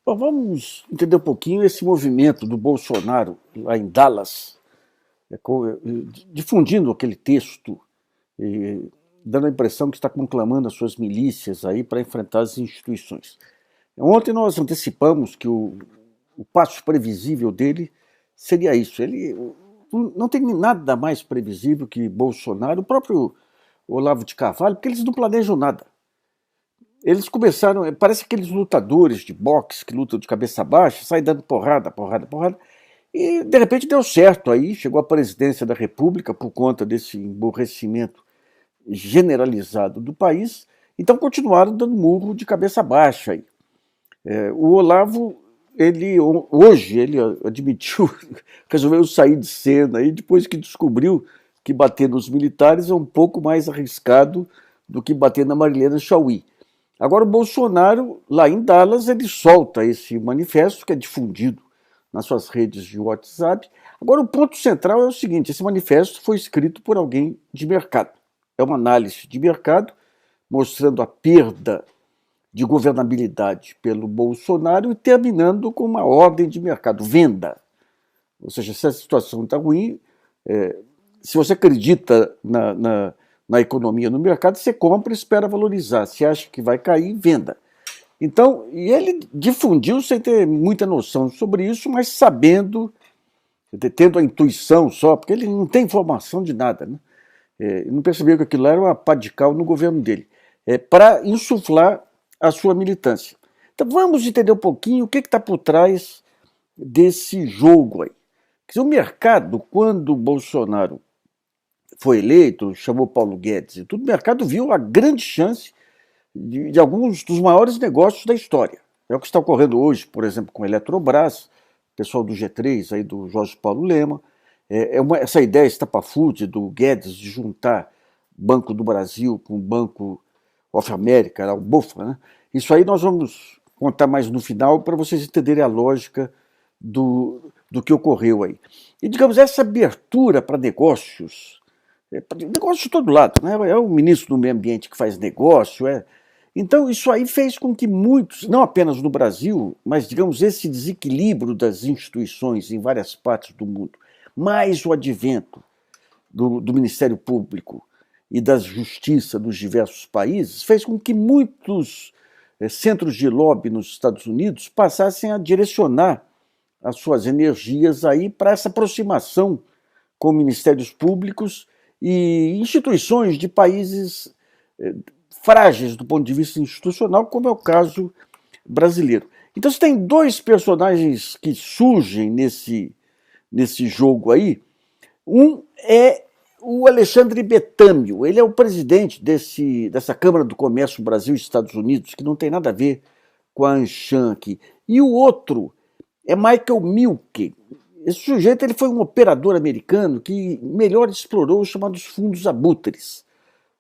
Bom, vamos entender um pouquinho esse movimento do Bolsonaro lá em Dallas, difundindo aquele texto, e dando a impressão que está conclamando as suas milícias aí para enfrentar as instituições. Ontem nós antecipamos que o passo previsível dele seria isso. Ele não tem nada mais previsível que Bolsonaro, o próprio Olavo de Carvalho, porque eles não planejam nada. Eles começaram, parece aqueles lutadores de boxe que lutam de cabeça baixa, saem dando porrada, porrada, porrada, e de repente deu certo aí, chegou à presidência da República por conta desse emborrecimento generalizado do país, então continuaram dando murro de cabeça baixa aí. O Olavo, hoje ele admitiu, resolveu sair de cena aí depois que descobriu que bater nos militares é um pouco mais arriscado do que bater na Marilena Chaui. Agora o Bolsonaro, lá em Dallas, ele solta esse manifesto que é difundido nas suas redes de WhatsApp. Agora o ponto central é o seguinte, esse manifesto foi escrito por alguém de mercado. É uma análise de mercado mostrando a perda de governabilidade pelo Bolsonaro e terminando com uma ordem de mercado, venda. Ou seja, se a situação está ruim, se você acredita na economia, no mercado, você compra e espera valorizar. Se acha que vai cair, venda. Então, e ele difundiu sem ter muita noção sobre isso, mas sabendo, tendo a intuição só, porque ele não tem informação de nada, né? Não percebeu que aquilo era uma pá de cal no governo dele, para insuflar a sua militância. Então vamos entender um pouquinho o que está por trás desse jogo aí. Quer dizer, o mercado, quando o Bolsonaro foi eleito, chamou Paulo Guedes e tudo, o mercado viu a grande chance de alguns dos maiores negócios da história. É o que está ocorrendo hoje, por exemplo, com a Eletrobras, o pessoal do G3, aí do Jorge Paulo Lema. Essa ideia estapafúrdia do Guedes de juntar Banco do Brasil com o Banco of America, o BOFA, né? Isso aí nós vamos contar mais no final para vocês entenderem a lógica do que ocorreu aí. E, digamos, essa abertura para negócios, negócio de todo lado, né? É o ministro do Meio Ambiente que faz negócio, Então, isso aí fez com que muitos, não apenas no Brasil, mas, digamos, esse desequilíbrio das instituições em várias partes do mundo, mais o advento do Ministério Público e da justiça dos diversos países, fez com que muitos centros de lobby nos Estados Unidos passassem a direcionar as suas energias aí para essa aproximação com ministérios públicos e instituições de países frágeis do ponto de vista institucional, como é o caso brasileiro. Então você tem dois personagens que surgem nesse jogo aí. Um é o Alexandre Betâmio, ele é o presidente dessa Câmara do Comércio Brasil e Estados Unidos, que não tem nada a ver com a Anshan aqui. E o outro é Michael Milken. Esse sujeito ele foi um operador americano que melhor explorou os chamados fundos abutres.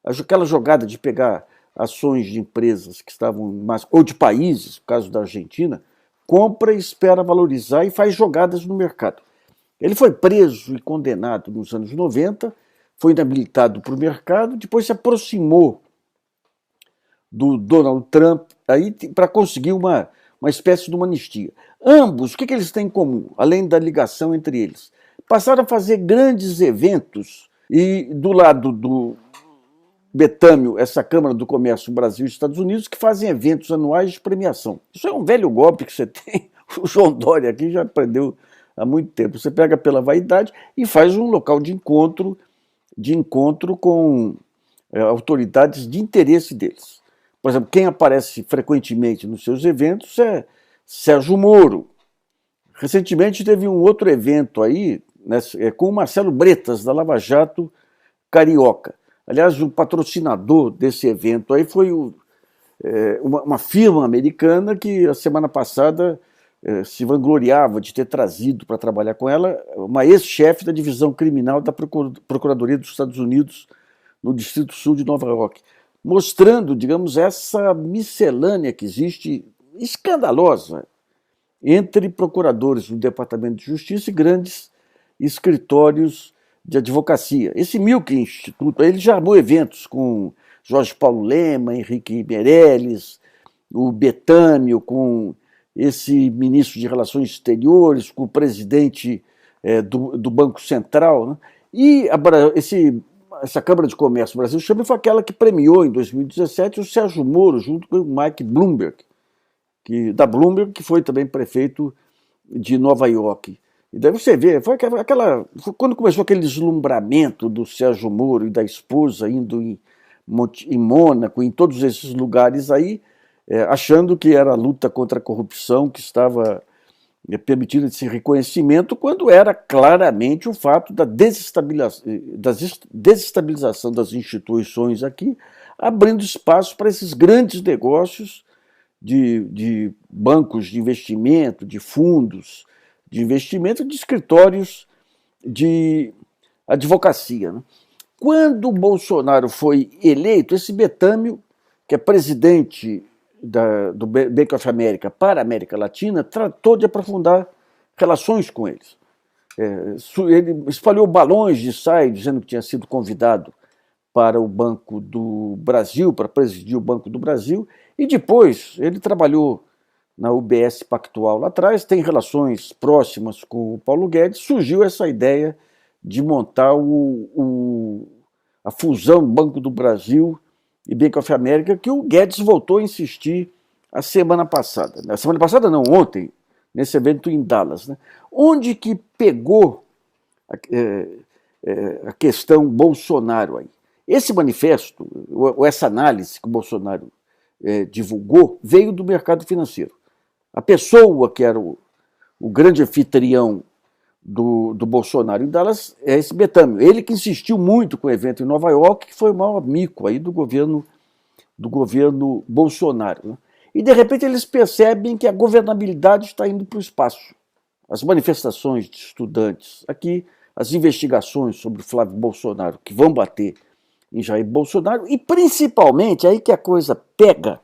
Aquela jogada de pegar ações de empresas que estavam, ou de países, no caso da Argentina, compra, espera valorizar e faz jogadas no mercado. Ele foi preso e condenado nos anos 90, foi inabilitado para o mercado, depois se aproximou do Donald Trump para conseguir uma espécie de uma anistia. Ambos, o que eles têm em comum, além da ligação entre eles? Passaram a fazer grandes eventos e do lado do Betâmio, essa Câmara do Comércio Brasil e Estados Unidos, que fazem eventos anuais de premiação. Isso é um velho golpe que você tem, o João Dória aqui já aprendeu há muito tempo. Você pega pela vaidade e faz um local de encontro com autoridades de interesse deles. Por exemplo, quem aparece frequentemente nos seus eventos é Sérgio Moro. Recentemente teve um outro evento aí, né, com o Marcelo Bretas, da Lava Jato Carioca. Aliás, o patrocinador desse evento aí foi uma firma americana que a semana passada se vangloriava de ter trazido para trabalhar com ela uma ex-chefe da divisão criminal da Procuradoria dos Estados Unidos no Distrito Sul de Nova York, mostrando, digamos, essa miscelânea que existe, escandalosa, entre procuradores do Departamento de Justiça e grandes escritórios de advocacia. Esse Milken Instituto, ele já armou eventos com Jorge Paulo Lema, Henrique Meirelles, o Betâmio, com esse ministro de Relações Exteriores, com o presidente do Banco Central, né? E essa Câmara de Comércio Brasil-China foi aquela que premiou, em 2017, o Sérgio Moro, junto com o Mike Bloomberg, da Bloomberg, que foi também prefeito de Nova York. E daí você vê, foi quando começou aquele deslumbramento do Sérgio Moro e da esposa indo em Mônaco, em todos esses lugares aí, achando que era a luta contra a corrupção que estava permitindo esse reconhecimento, quando era claramente o fato da desestabilização das instituições aqui, abrindo espaço para esses grandes negócios de bancos de investimento, de fundos de investimento, de escritórios de advocacia, né? Quando o Bolsonaro foi eleito, esse Betâmio, que é presidente do Bank of America para a América Latina, tratou de aprofundar relações com eles. Ele espalhou balões de saia dizendo que tinha sido convidado para o Banco do Brasil, para presidir o Banco do Brasil, e depois ele trabalhou na UBS Pactual lá atrás, tem relações próximas com o Paulo Guedes, surgiu essa ideia de montar a fusão Banco do Brasil e Bank of America, que o Guedes voltou a insistir a semana passada. Na semana passada não, ontem, nesse evento em Dallas, né? Onde que pegou a questão Bolsonaro aí? Esse manifesto, ou essa análise que o Bolsonaro divulgou, veio do mercado financeiro. A pessoa que era o grande anfitrião do Bolsonaro em Dallas é esse Betâmio. Ele que insistiu muito com o evento em Nova York, que foi o maior mico aí do governo Bolsonaro, né? E de repente eles percebem que a governabilidade está indo para o espaço. As manifestações de estudantes aqui, as investigações sobre Flávio Bolsonaro, que vão bater em Jair Bolsonaro, e principalmente, aí que a coisa pega,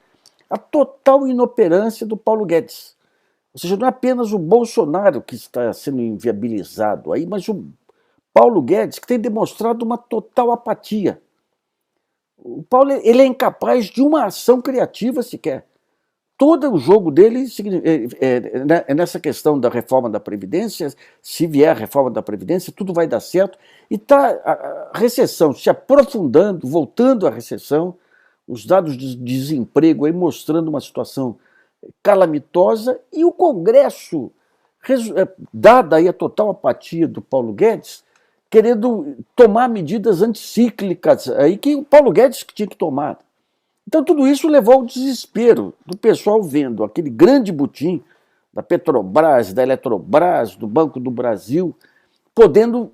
a total inoperância do Paulo Guedes. Ou seja, não é apenas o Bolsonaro que está sendo inviabilizado aí, mas o Paulo Guedes, que tem demonstrado uma total apatia. O Paulo, ele é incapaz de uma ação criativa sequer. Todo o jogo dele é nessa questão da reforma da Previdência. Se vier a reforma da Previdência, tudo vai dar certo. E está a recessão se aprofundando, voltando à recessão, os dados de desemprego aí mostrando uma situação calamitosa, e o Congresso, dada aí a total apatia do Paulo Guedes, querendo tomar medidas anticíclicas aí que o Paulo Guedes que tinha que tomar. Então tudo isso levou ao desespero do pessoal vendo aquele grande butim da Petrobras, da Eletrobras, do Banco do Brasil, podendo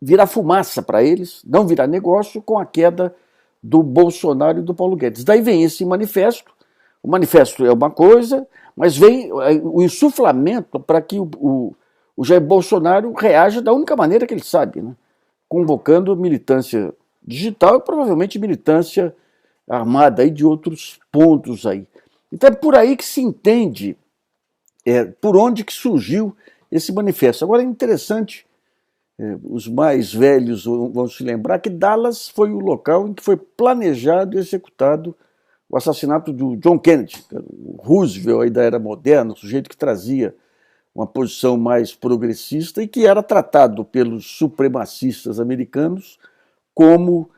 virar fumaça para eles, não virar negócio, com a queda do Bolsonaro e do Paulo Guedes. Daí vem esse manifesto. O manifesto é uma coisa, mas vem o insuflamento para que o Jair Bolsonaro reaja da única maneira que ele sabe, né? Convocando militância digital e provavelmente militância armada aí de outros pontos aí. Então é por aí que se entende por onde que surgiu esse manifesto. Agora é interessante, os mais velhos vão se lembrar que Dallas foi o local em que foi planejado e executado o assassinato do John Kennedy, o Roosevelt aí da era moderna, o sujeito que trazia uma posição mais progressista e que era tratado pelos supremacistas americanos como